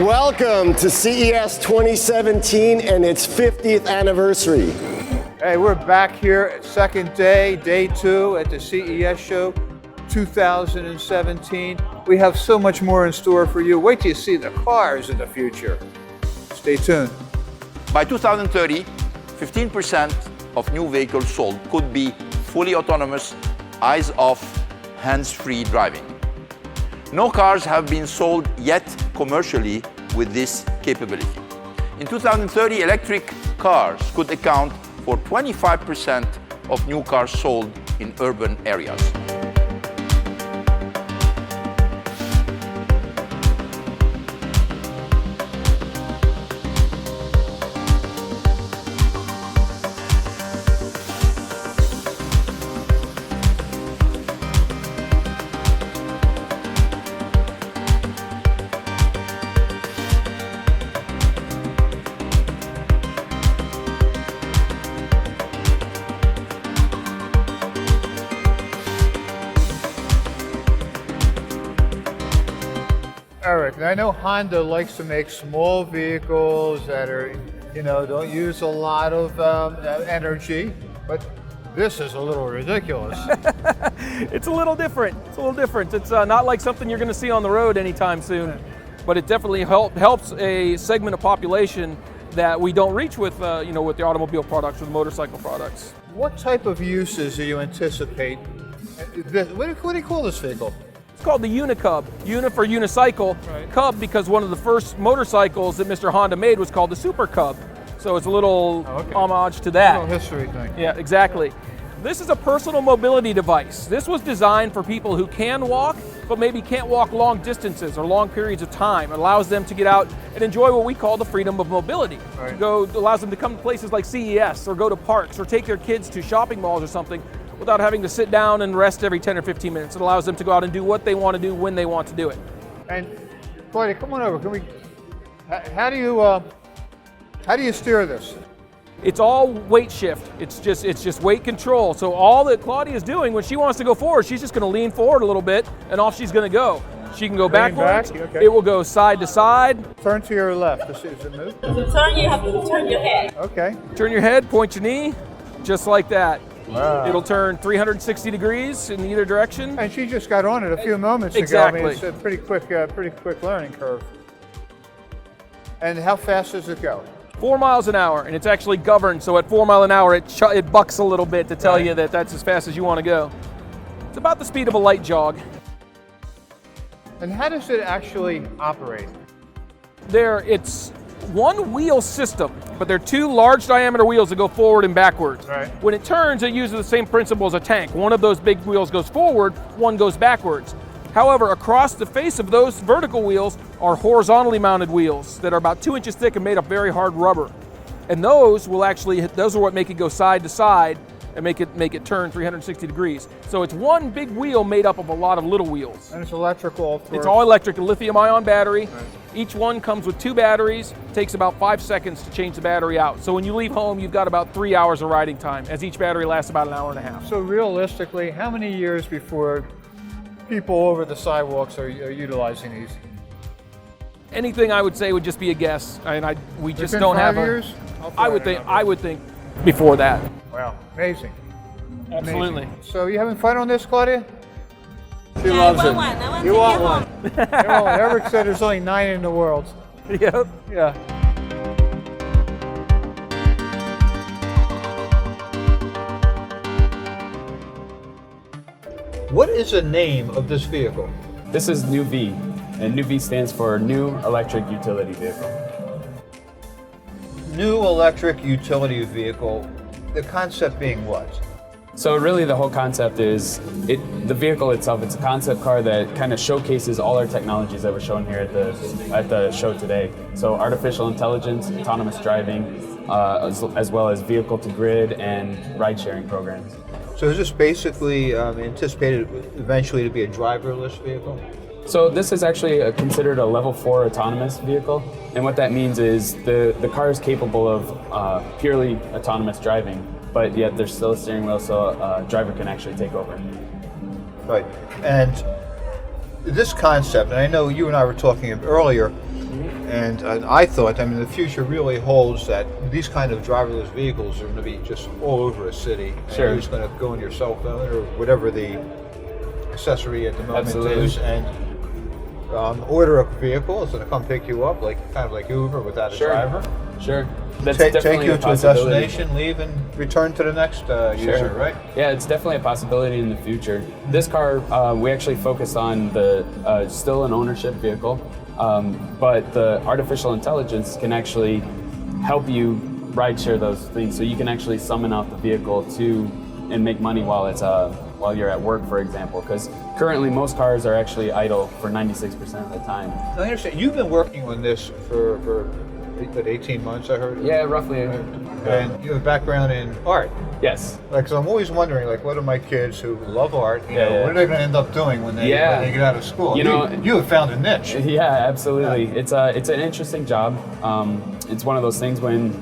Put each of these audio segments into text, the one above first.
Welcome to CES 2017 and its 50th anniversary. Hey, we're back here, second day, day 2 at the CES show 2017. We have so much more in store for you. Wait till you see the cars in the future. Stay tuned. By 2030, 15% of new vehicles sold could be fully autonomous, eyes-off, hands-free driving. No cars have been sold yet commercially with this capability. In 2030, electric cars could account for 25% of new cars sold in urban areas. Eric, I know Honda likes to make small vehicles that are, don't use a lot of energy, but this is a little ridiculous. It's a little different. It's not like something you're going to see on the road anytime soon, but it definitely helps a segment of population that we don't reach with, with the automobile products or the motorcycle products. What type of uses do you anticipate? What do you call this vehicle? It's called the Unicub. Uni for unicycle, right. Cub because one of the first motorcycles that Mr. Honda made was called the Super Cub. So it's a little homage to that. A little history thing. Yeah, exactly. This is a personal mobility device. This was designed for people who can walk, but maybe can't walk long distances or long periods of time. It allows them to get out and enjoy what we call the freedom of mobility. Right. Allows them to come to places like CES or go to parks or take their kids to shopping malls or something without having to sit down and rest every 10 or 15 minutes. It allows them to go out and do what they want to do when they want to do it. And Claudia, come on over. How do you steer this? It's all weight shift. It's just weight control. So all that Claudia is doing when she wants to go forward, she's just going to lean forward a little bit, and off she's going to go. She can go backwards. Okay. It will go side to side. Turn to your left. Does it move? To turn, you have to turn your head. Okay. Turn your head, point your knee, just like that. Wow. It'll turn 360 degrees in either direction. And she just got on it a few moments exactly. ago. I mean, it's a pretty quick learning curve. And how fast does it go? 4 miles an hour, and it's actually governed. So at 4 miles an hour, it bucks a little bit to tell you that that's as fast as you want to go. It's about the speed of a light jog. And how does it actually operate? It's one wheel system, but they're two large diameter wheels that go forward and backwards. Right. When it turns, it uses the same principle as a tank. One of those big wheels goes forward, one goes backwards. However, across the face of those vertical wheels are horizontally mounted wheels that are about 2 inches thick and made of very hard rubber. And those are what make it go side to side and make it turn 360 degrees. So it's one big wheel made up of a lot of little wheels. And it's electrical, of course. It's all electric, a lithium-ion battery. Right. Each one comes with 2 batteries. Takes about 5 seconds to change the battery out. So when you leave home, you've got about 3 hours of riding time, as each battery lasts about an hour and a half. So realistically, how many years before people over the sidewalks are utilizing these? Anything I would say would just be a guess. We just Within don't 5 have years? I would think before that. Wow, amazing. Absolutely. Amazing. So you having fun on this, Claudia? She Yeah, loves I it. want one. I want You to want take one? it home. Eric said there's only 9 in the world. Yep. Yeah. What is the name of this vehicle? This is New V, and New V stands for New Electric Utility Vehicle. New electric utility vehicle, the concept being what? So really the whole concept is, the vehicle itself, it's a concept car that kind of showcases all our technologies that were shown here at the show today. So artificial intelligence, autonomous driving, as well as vehicle to grid and ride sharing programs. So is this basically anticipated eventually to be a driverless vehicle? So this is actually considered a level 4 autonomous vehicle, and what that means is the car is capable of purely autonomous driving, but yet there's still a steering wheel, so a driver can actually take over. Right, and this concept, and I know you and I were talking earlier, And I thought, I mean, the future really holds that these kind of driverless vehicles are going to be just all over a city. Sure. And you're just going to go on your cell phone or whatever the accessory at the moment Absolutely. is, and order a vehicle. It's going to come pick you up, kind of like Uber without a Sure. driver. Sure. That's Take definitely you a to a possibility. destination, leave, and return to the next user, right? Yeah, it's definitely a possibility in the future. This car, we actually focus on the still an ownership vehicle, but the artificial intelligence can actually help you ride share those things. So you can actually summon out the vehicle and make money while you're at work, for example. Because currently most cars are actually idle for 96% of the time. I understand. You've been working on this for 18 months, I heard. Yeah, roughly. And you have a background in art. Yes. Like, so I'm always wondering, like, what are my kids who love art, what are they going to end up doing when they get out of school? You know, you have found a niche. Yeah, absolutely. Yeah. It's an interesting job. It's one of those things when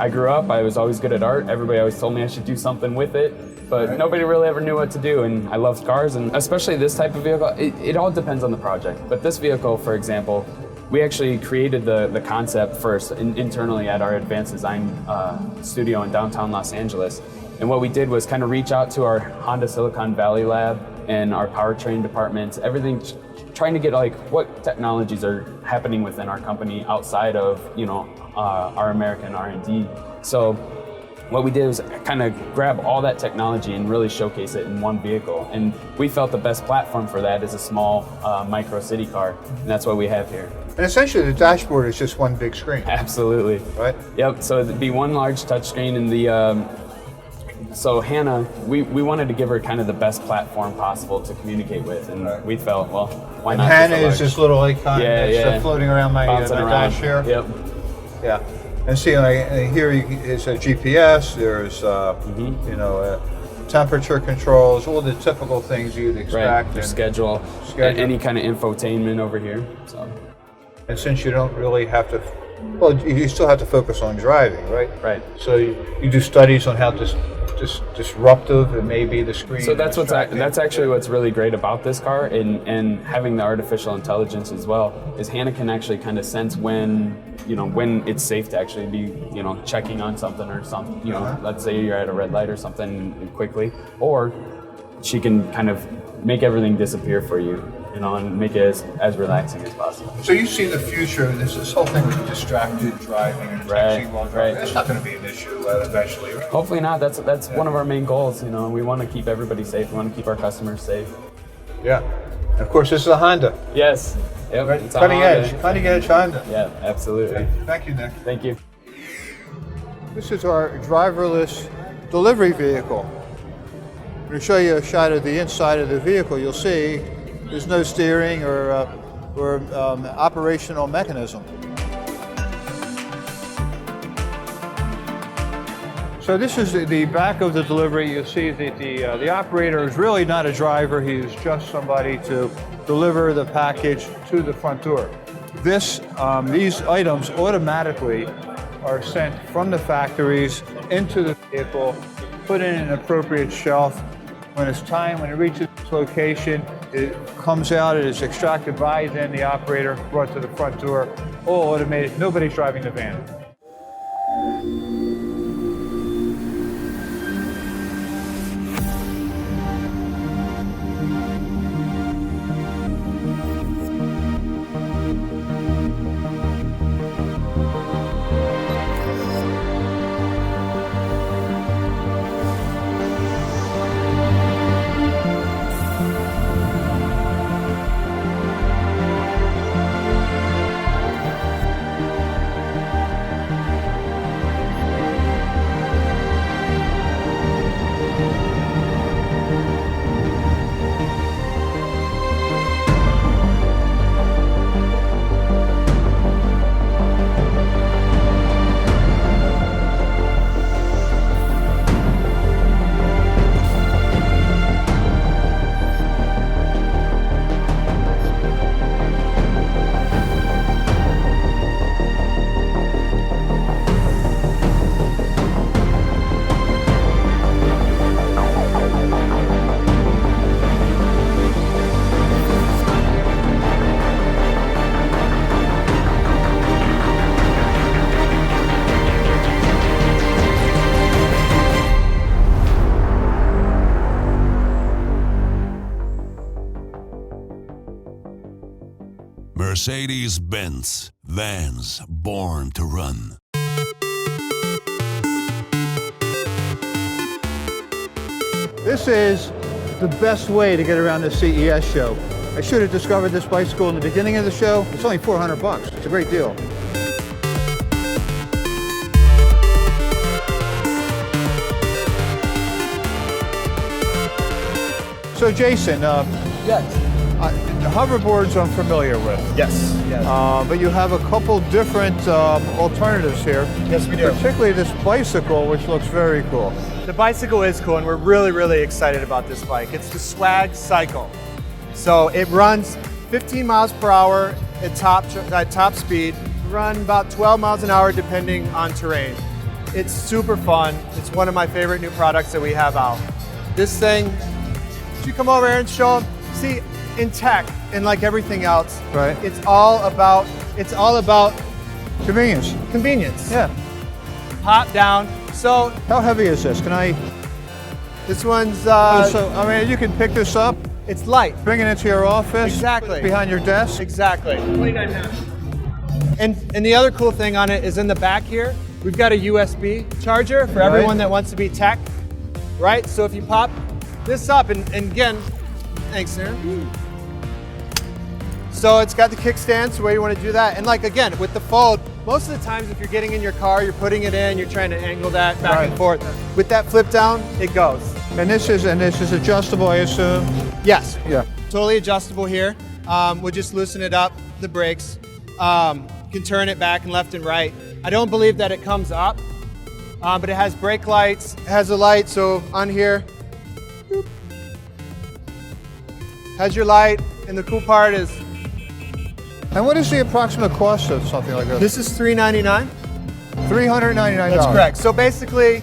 I grew up, I was always good at art. Everybody always told me I should do something with it, but nobody really ever knew what to do. And I loved cars, and especially this type of vehicle. It all depends on the project. But this vehicle, for example, we actually created the concept first internally at our advanced design studio in downtown Los Angeles. And what we did was kind of reach out to our Honda Silicon Valley lab and our powertrain departments, everything, trying to get like what technologies are happening within our company outside of our American R&D. So what we did was kind of grab all that technology and really showcase it in one vehicle. And we felt the best platform for that is a small micro city car, and that's what we have here. And essentially the dashboard is just one big screen. Absolutely. Right? Yep, so it'd be one large touchscreen, and so Hannah, we wanted to give her kind of the best platform possible to communicate with, and we felt, well, why not? Hannah is this little icon Yeah, that's floating around my dash here. Yep. Yeah. And see, here is a GPS, there's, temperature controls, all the typical things you'd expect. Right, your schedule, any kind of infotainment over here. So. And since you don't really have to, well, you still have to focus on driving, right? Right. So you do studies on how disruptive it may be the screen. So that's actually what's really great about this car, and having the artificial intelligence as well, is Hannah can actually kind of sense when it's safe to actually be checking on something or something. Let's say you're at a red light or something quickly, or she can kind of make everything disappear for you. And make it as relaxing as possible. So you see the future, this whole thing with distracted driving and texting while driving, that's not going to be an issue eventually, right? Hopefully not. That's one of our main goals. We want to keep everybody safe. We want to keep our customers safe. Yeah. And of course, this is a Honda. Yes. Yep. Right? It's Cutting edge Honda. Yeah, absolutely. Okay. Thank you, Nick. Thank you. This is our driverless delivery vehicle. I'm going to show you a shot of the inside of the vehicle. You'll see there's no steering or operational mechanism. So this is the back of the delivery. You see that the operator is really not a driver. He's just somebody to deliver the package to the front door. These items automatically are sent from the factories into the vehicle, put in an appropriate shelf. When it reaches its location, it comes out, it is extracted by then the operator, brought to the front door, all automated, nobody's driving the van. Mercedes-Benz. Vans born to run. This is the best way to get around the CES show. I should have discovered this bicycle in the beginning of the show. It's only $400. It's a great deal. So Jason, Yes. the hoverboards I'm familiar with. Yes. Yes. But you have a couple different alternatives here. Yes, we do. Particularly this bicycle, which looks very cool. The bicycle is cool, and we're really, really excited about this bike. It's the Swag Cycle. So it runs 15 miles per hour at top speed. Run about 12 miles an hour depending on terrain. It's super fun. It's one of my favorite new products that we have out. This thing, should you come over here and show them? See, in tech and like everything else, Right. it's all about Convenience. convenience. Yeah. Pop down. So How heavy is this? Can I? this one's So I mean, you can pick this up, it's light. bring it into your office, Exactly. behind your desk. Exactly. 29.5. And the other cool thing on it is in the back here, we've got a USB charger for everyone that wants to be tech, right? So if you pop this up, and again, thanks, Aaron. So it's got the kickstand, so where you want to do that. And like again, with the fold, most of the times if you're getting in your car, you're putting it in, you're trying to angle that back and forth. With that flip down, it goes. And this is adjustable, I assume. Yes. Yeah. Totally adjustable here. We'll just loosen it up, the brakes. Can turn it back and left and right. I don't believe that it comes up, but it has brake lights, it has a light, so on here, boop, has your light, and the cool part is, And what is the approximate cost of something like this? this is $399. $399. That's correct. So basically,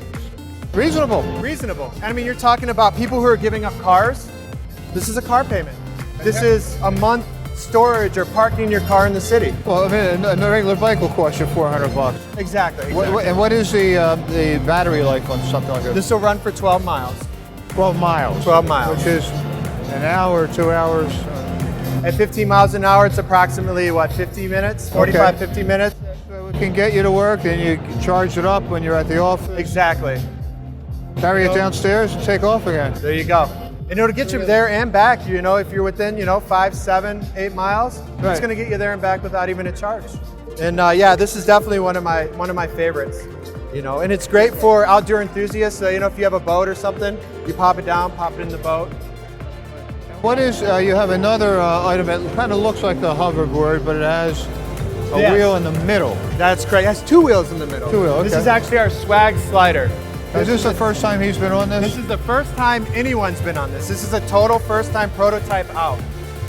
Reasonable. reasonable. And I mean, you're talking about people who are giving up cars. This is a car payment. This is a month storage or parking your car in the city. Well, I mean, a regular bike will cost you $400. Exactly. And what is the battery life on something like this? This will run for 12 miles. 12 miles. 12 miles. Which is an hour, 2 hours. At 15 miles an hour, it's approximately, what, 50 minutes? 45, 50 minutes? So it can get you to work, and you can charge it up when you're at the office. Exactly. Carry it downstairs and take off again. There you go. And it'll get you there and back, you know, if you're within, 5, 7, 8 miles, Right. it's gonna get you there and back without even a charge. And yeah, this is definitely one of my favorites, and it's great for outdoor enthusiasts. So, if you have a boat or something, you pop it down, pop it in the boat. What is, you have another item that kind of looks like the hoverboard, but it has a Yes. wheel in the middle. That's correct. It has 2 wheels in the middle. 2 wheels, This okay. is actually our Swag Slider. Is this the first time he's been on this? This is the first time anyone's been on this. This is a total first-time prototype out.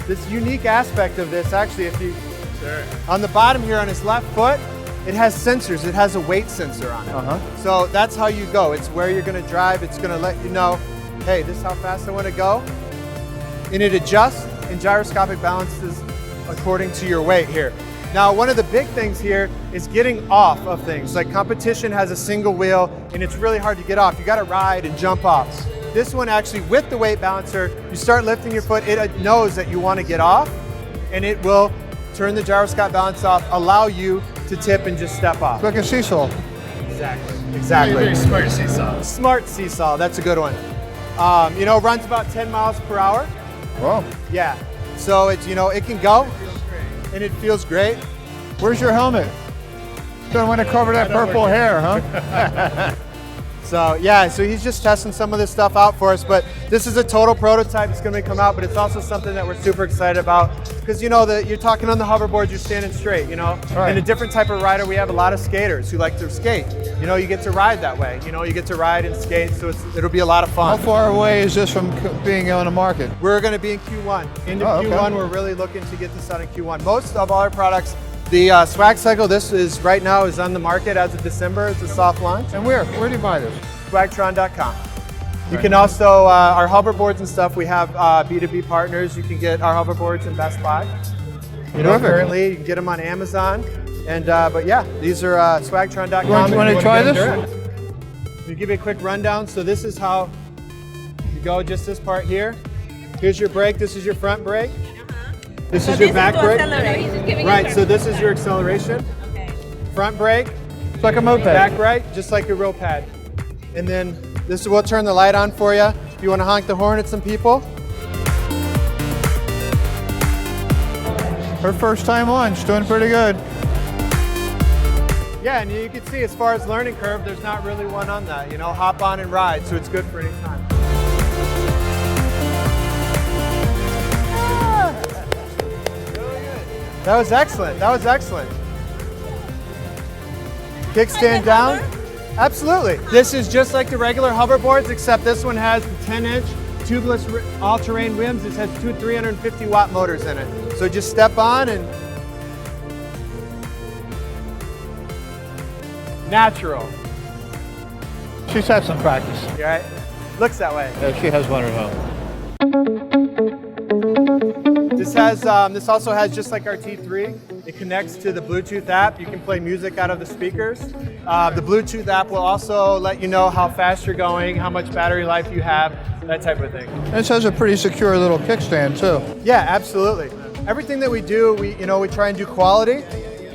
This unique aspect of this, actually, on the bottom here on his left foot, it has sensors. It has a weight sensor on it. So that's how you go. It's where you're going to drive. It's going to let you know, hey, this is how fast I want to go. And it adjusts and gyroscopic balances according to your weight here. Now, one of the big things here is getting off of things. Like competition has a single wheel and it's really hard to get off. You got to ride and jump off. This one actually, with the weight balancer, you start lifting your foot, it knows that you want to get off and it will turn the gyroscopic balance off, allow you to tip and just step off. Like a seesaw. Exactly. Very smart seesaw. Smart seesaw, that's a good one. Runs about 10 miles per hour. Wow. Yeah. So it's, it can go and it feels great. Where's your helmet? Don't want to cover that purple hair, huh? So yeah, so he's just testing some of this stuff out for us, but this is a total prototype. It's gonna come out, but it's also something that we're super excited about because you're talking on the hoverboard, you're standing straight, Right. And a different type of rider. We have a lot of skaters who like to skate. You get to ride that way. You get to ride and skate, so it'll be a lot of How fun. far away is this from being on the market? We're gonna be in Q1. Into okay. Q1, we're really looking to get this out in Q1. Most of our products, the Swag Cycle, this is right now is on the market as of December. It's a soft launch. And where do you buy this? Swagtron.com. You can also, our hoverboards and stuff, we have B2B partners. You can get our hoverboards in Best Buy. Currently, you can get them on Amazon. And but yeah, these are Swagtron.com. You want to try this? Let me give you a quick rundown. So this is how you go, just this part here. Here's your brake, this is your front brake. This So is your this back is to brake. accelerate. Right, so this is your acceleration. Okay. Front brake, It's like a moped. back right, just like your wheel pad. And then this will turn the light on for you. If you want to honk the horn at some people. Her first time on, she's doing pretty good. Yeah, and you can see as far as learning curve, there's not really one on that. You know, hop on and ride, so it's good for any time. That was excellent. That was excellent. Kickstand down. Absolutely. This is just like the regular hoverboards, except this one has the 10-inch tubeless all-terrain rims. This has two 350-watt motors in it. So just step on and natural. She's had some practice. You all right? Looks that way. She has one at home. This also has, just like our T3, it connects to the Bluetooth app. You can play music out of the speakers. The Bluetooth app will also let you know how fast you're going, how much battery life you have, that type of thing. This has a pretty secure little kickstand too. Yeah, absolutely. Everything that we do, we try and do quality.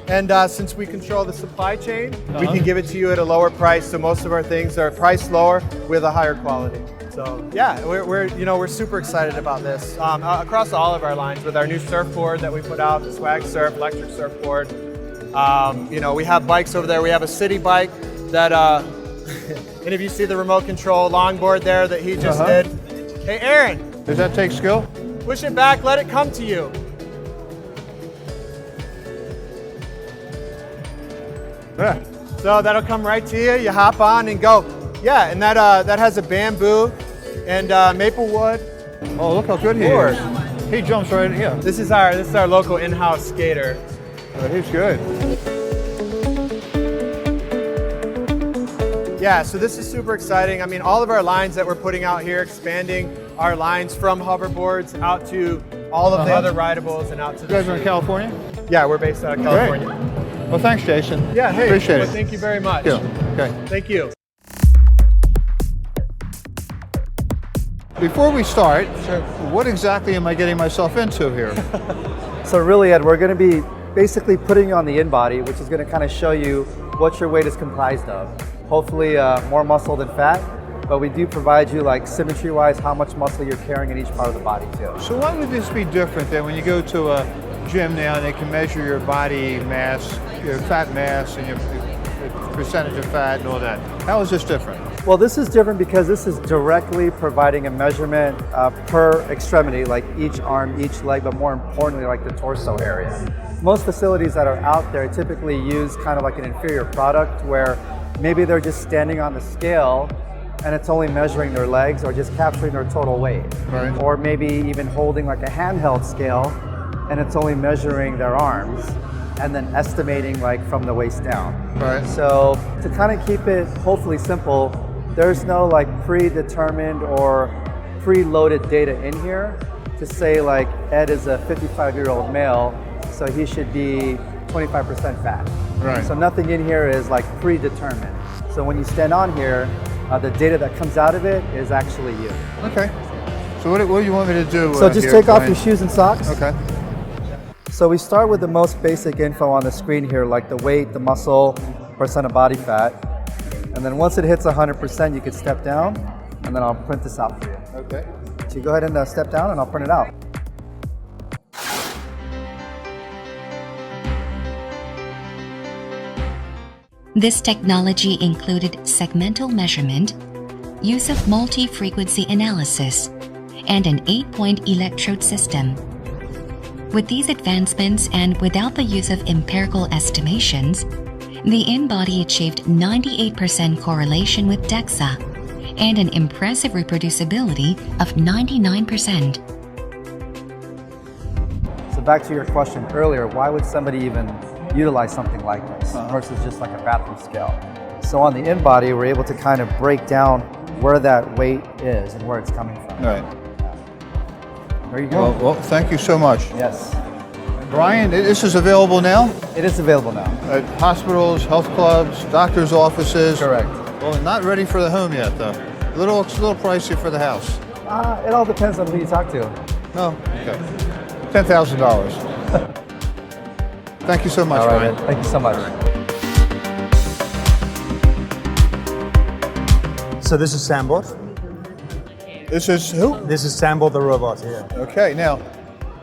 And since we control the supply chain, we can give it to you at a lower price. So most of our things are priced lower with a higher quality. So yeah, we're super excited about this across all of our lines with our new surfboard that we put out, the Swag Surf electric surfboard. We have bikes over there. We have a city bike that, and if you see the remote control longboard there that he just did. Hey, Aaron. Does that take skill? Push it back, let it come to you. Yeah. So that'll come right to you. You hop on and go. Yeah, and that has a bamboo and maple wood. Oh, look how good he Board. is. He jumps right in. Yeah. This is our local in-house skater. He's good. Yeah, so this is super exciting. I mean, all of our lines that we're putting out here, expanding our lines from hoverboards out to all of the other rideables and out to You guys are in California? Yeah, we're based out of California. Great. Well, thanks, Jason. Yeah, hey, appreciate well, it. thank you very much. Yeah. Okay. Thank you. Before we start, what exactly am I getting myself into here? So really, Ed, we're going to be basically putting you on the in-body, which is going to kind of show you what your weight is comprised of. Hopefully more muscle than fat, but we do provide you, like, symmetry-wise, how much muscle you're carrying in each part of the body too. So why would this be different than when you go to a gym now and they can measure your body mass, your fat mass and your percentage of fat and all that? How is this different? Well, this is different because this is directly providing a measurement per extremity, like each arm, each leg, but more importantly, like the torso area. Most facilities that are out there typically use kind of like an inferior product where maybe they're just standing on the scale and it's only measuring their legs or just capturing their total weight. Right. Or maybe even holding like a handheld scale and it's only measuring their arms and then estimating like from the waist down. Right. So to kind of keep it hopefully simple, there's no like predetermined or preloaded data in here to say like Ed is a 55-year-old male, so he should be 25% fat. Right. So nothing in here is like predetermined. So when you stand on here, the data that comes out of it is actually you. Okay. So what do you want me to do? So just here, take off Brian? your shoes and socks. Okay. So we start with the most basic info on the screen here, like the weight, the muscle, percent of body fat. And then once it hits 100%, you can step down, and then I'll print this out for you. Okay. So you go ahead and step down, and I'll print it out. This technology included segmental measurement, use of multi-frequency analysis, and an 8-point electrode system. With these advancements and without the use of empirical estimations, the in-body achieved 98% correlation with DEXA and an impressive reproducibility of 99%. So back to your question earlier, why would somebody even utilize something like this versus just like a bathroom scale? So on the in-body, we're able to kind of break down where that weight is and where it's coming from. All right. There you go. Well, thank you so much. Yes. Brian, this is available now? It is available now. At hospitals, health clubs, doctors' offices? Correct. Well, not ready for the home yet, though. It's a little pricey for the house. It all depends on who you talk to. Oh, okay. $10,000. Thank you so much, All right, Ryan. man. Thank you so much. So this is Sambot. This is who? This is Sambot the robot here. Okay, now,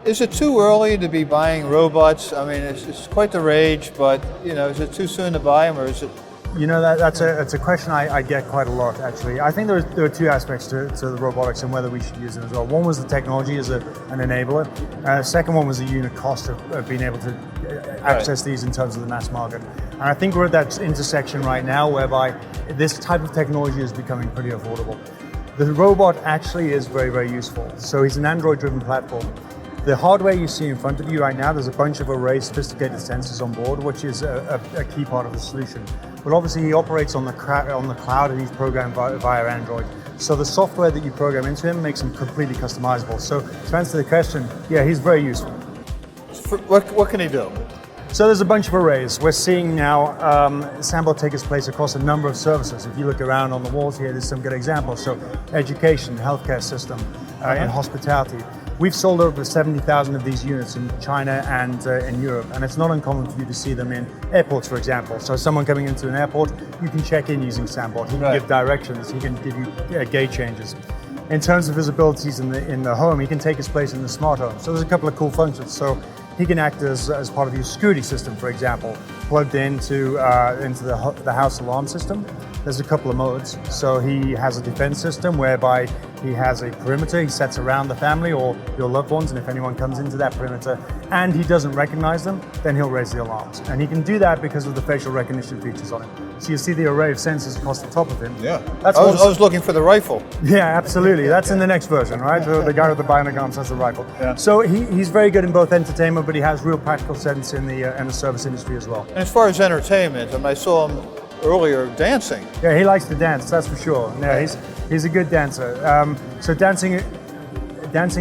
is it too early to be buying robots? I mean, it's quite the rage, but you know, is it too soon to buy them, or is it? You know, that's a question I get quite a lot, actually. I think there are two aspects to the robotics and whether we should use them as well. One was the technology as an enabler. Second one was the unit cost of being able to access these in terms of the mass market. And I think we're at that intersection right now whereby this type of technology is becoming pretty affordable. The robot actually is very, very useful. So he's an Android-driven platform. The hardware you see in front of you right now, there's a bunch of array sophisticated sensors on board, which is a key part of the solution. But obviously he operates on the cloud and he's programmed via Android. So the software that you program into him makes him completely customizable. So to answer the question, yeah, he's very useful. What can he do? So there's a bunch of arrays. We're seeing now Sambot take its place across a number of services. If you look around on the walls here, there's some good examples. So education, healthcare system, and hospitality. We've sold over 70,000 of these units in China and in Europe, and it's not uncommon for you to see them in airports, for example. So someone coming into an airport, you can check in using Sambot. He can give directions, he can give you gate changes. In terms of his abilities in the home, he can take his place in the smart home. So there's a couple of cool functions. So he can act as part of your security system, for example, plugged into the house alarm system. There's a couple of modes. So he has a defense system whereby he has a perimeter he sets around the family or your loved ones, and if anyone comes into that perimeter and he doesn't recognize them, then he'll raise the alarms. And he can do that because of the facial recognition features on it. So you see the array of sensors across the top of him. Yeah, I was looking for the rifle. Yeah, absolutely. That's in the next version, right? The guy with the bionic arms has the rifle. Yeah. So he's very good in both entertainment, but he has real practical sense in the service industry as well. And as far as entertainment, I saw him earlier dancing. Yeah, he likes to dance, that's for sure. Yeah, he's a good dancer. So dancing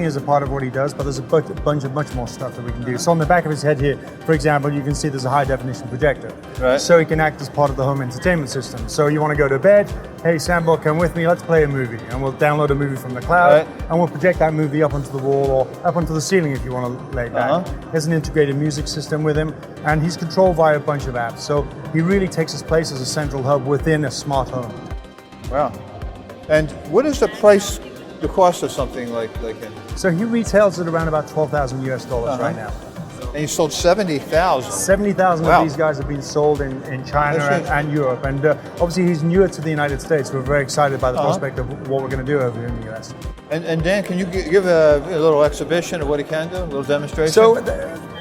is a part of what he does, but there's a bunch of much more stuff that we can do. So on the back of his head here, for example, you can see there's a high definition projector. Right. So he can act as part of the home entertainment system. So you want to go to bed, hey Sambot, come with me, let's play a movie. And we'll download a movie from the cloud, and we'll project that movie up onto the wall or up onto the ceiling if you want to lay it back. There's an integrated music system with him, and he's controlled via a bunch of apps. So he really takes his place as a central hub within a smart home. Wow. And what is the cost of something like him? So he retails at around about $12,000 US right now. And he sold 70,000. 70,000 of these guys have been sold in China and Europe. And obviously he's newer to the United States. We're very excited by the prospect of what we're going to do over here in the US. And Dan, can you give a little exhibition of what he can do, a little demonstration? So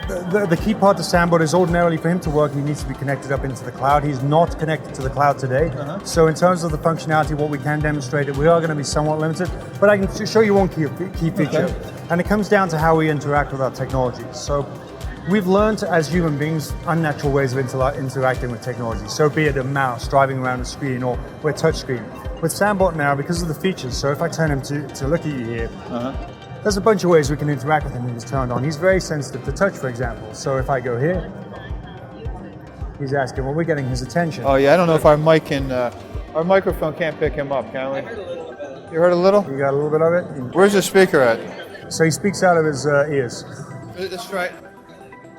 the key part to Sambot is ordinarily for him to work, he needs to be connected up into the cloud. He's not connected to the cloud today. So in terms of the functionality, what we can demonstrate, we are going to be somewhat limited, but I can show you one key feature. And it comes down to how we interact with our technology. So we've learned as human beings unnatural ways of interacting with technology. So be it a mouse driving around a screen or a touch screen. With Sambot now, because of the features, so if I turn him to look at you here, there's a bunch of ways we can interact with him when he's turned on. He's very sensitive to touch, for example. So if I go here, he's asking, well, we're getting his attention. Oh yeah, I don't know if our microphone can't pick him up, can we? You heard a little? You got a little bit of it? Where's the speaker at? So he speaks out of his ears. That's right.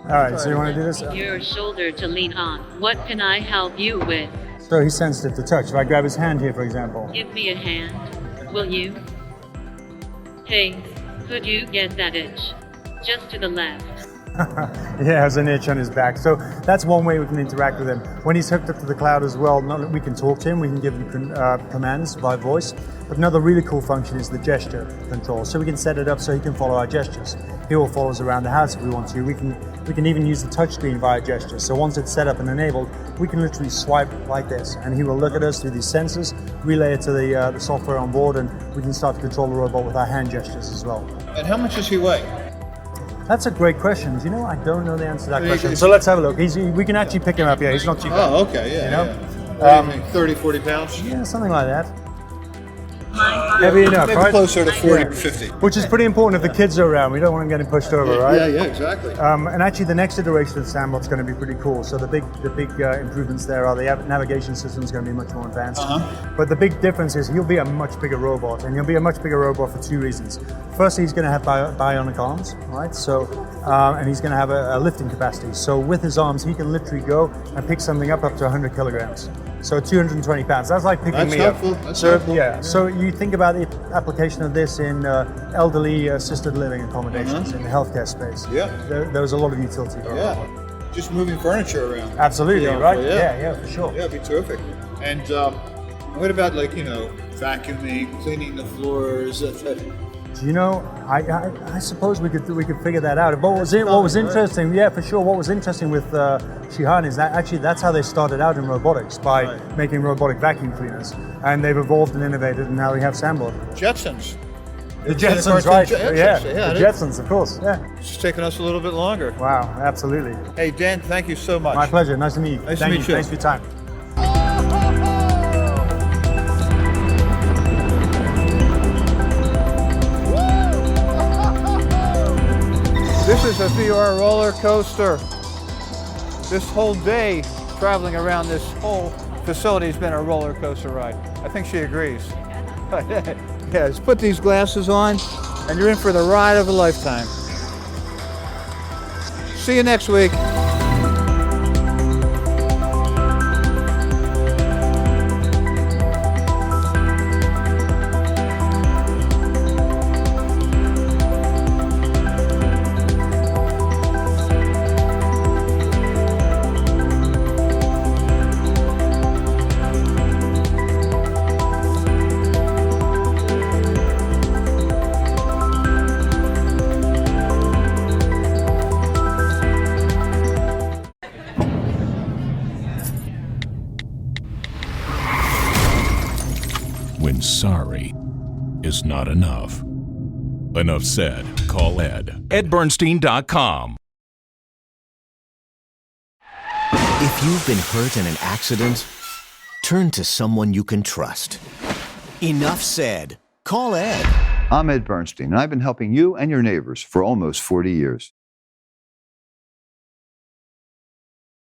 All right, so you want to do this? Your shoulder to lean on. What can I help you with? So he's sensitive to touch. If I grab his hand here, for example. Give me a hand, will you? Hey, could you get that itch? Just to the left. Yeah, has an itch on his back. So that's one way we can interact with him. When he's hooked up to the cloud as well, we can talk to him, we can give him commands by voice. But another really cool function is the gesture control. So we can set it up so he can follow our gestures. He will follow us around the house if we want to. We can even use the touchscreen via gestures. So once it's set up and enabled, we can literally swipe like this, and he will look at us through these sensors, relay it to the software on board, and we can start to control the robot with our hand gestures as well. And how much does he weigh? That's a great question. You know, I don't know the answer to that question. So let's have a look. We can actually pick him up. Yeah, he's not too bad. Okay, yeah. You know? What do you think, 30, 40 pounds? Yeah, something like that. My Heavy enough, maybe right? closer to 40 Yeah. 50. Which is pretty important if the kids are around. We don't want them getting pushed over, right? Yeah, exactly. And actually, the next iteration of the Sandbot's going to be pretty cool. So the big improvements there are the navigation system is going to be much more advanced. But the big difference is he'll be a much bigger robot, and he'll be a much bigger robot for two reasons. Firstly, he's going to have bionic arms, right? So, and he's going to have a lifting capacity. So with his arms, he can literally go and pick something up to 100 kilograms. So 220 pounds. That's like picking me up. That's So helpful. yeah. So you think about the application of this in elderly assisted living accommodations in the healthcare space. Yeah. There's a lot of utility for it. Yeah. Just moving furniture around. Absolutely, You know, right? yeah. Yeah, for sure. Yeah, it'd be terrific. And what about, like, you know, vacuuming, cleaning the floors? Do you know? I suppose we could figure that out. But what was interesting? Yeah, for sure. What was interesting with Shihan is that actually that's how they started out in robotics, by making robotic vacuum cleaners, and they've evolved and innovated, and now we have Sandbot. Jetsons. The Jetsons, right? Yeah, the it- Jetsons, of course. Yeah. It's just taken us a little bit longer. Wow, absolutely. Hey, Dan, thank you so much. My pleasure. Nice to meet you. Nice to Thank meet you. Thanks for your time. This is a VR roller coaster. This whole day traveling around this whole facility has been a roller coaster ride. I think she agrees. Yes, put these glasses on and you're in for the ride of a lifetime. See you next week. When sorry is not enough. Enough said. Call Ed. EdBernstein.com. If you've been hurt in an accident, turn to someone you can trust. Enough said. Call Ed. I'm Ed Bernstein, and I've been helping you and your neighbors for almost 40 years.